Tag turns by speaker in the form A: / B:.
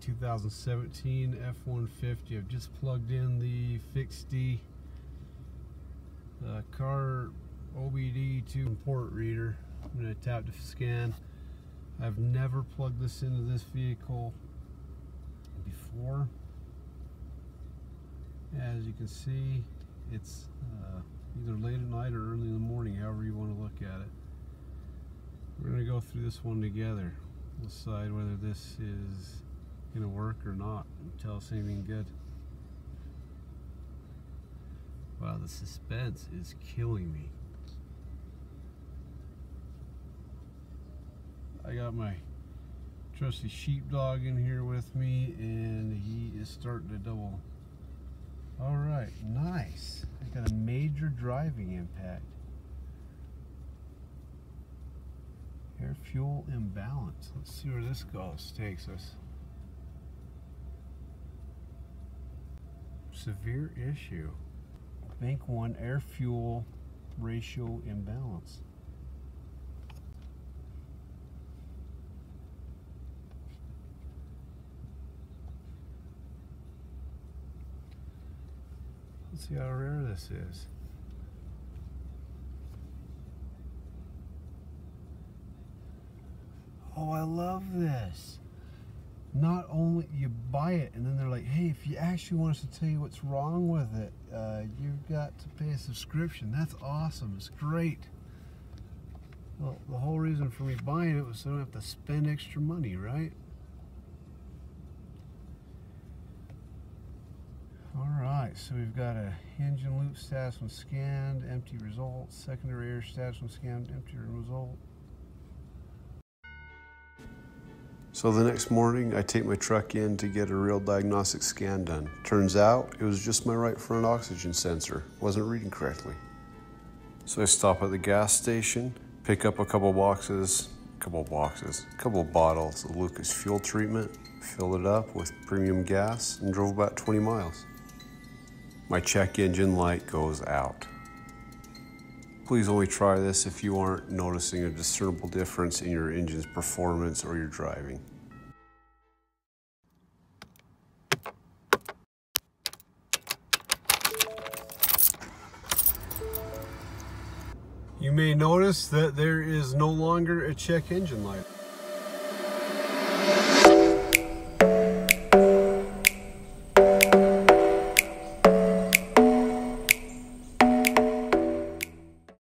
A: 2017 F-150. I've just plugged in the FIXD car OBD to port reader. I'm going to tap to scan. I've never plugged this into this vehicle before. As you can see, it's either late at night or early in the morning, however you want to look at it. We're going to go through this one together. We'll decide whether this is going to work or not and tell us anything good. Wow, the suspense is killing me. I got my trusty sheepdog in here with me, and he is starting to double. All right, nice. I got a major driving impact. Air fuel imbalance. Let's see where this takes us. Severe issue. Bank 1 air fuel ratio imbalance. Let's see how rare this is. Oh, I love this. Not only you buy it and then they're like, hey, if you actually want us to tell you what's wrong with it, you've got to pay a subscription. That's awesome. It's great. Well, the whole reason for me buying it was so I don't have to spend extra money, right? Alright, so we've got a engine loop status when scanned, empty result, secondary air status when scanned, empty result. So the next morning, I take my truck in to get a real diagnostic scan done. Turns out, it was just my right front oxygen sensor. Wasn't reading correctly. So I stop at the gas station, pick up a couple bottles of Lucas fuel treatment, filled it up with premium gas, and drove about 20 miles. My check engine light goes out. Please only try this if you aren't noticing a discernible difference in your engine's performance or your driving. You may notice that there is no longer a check engine light.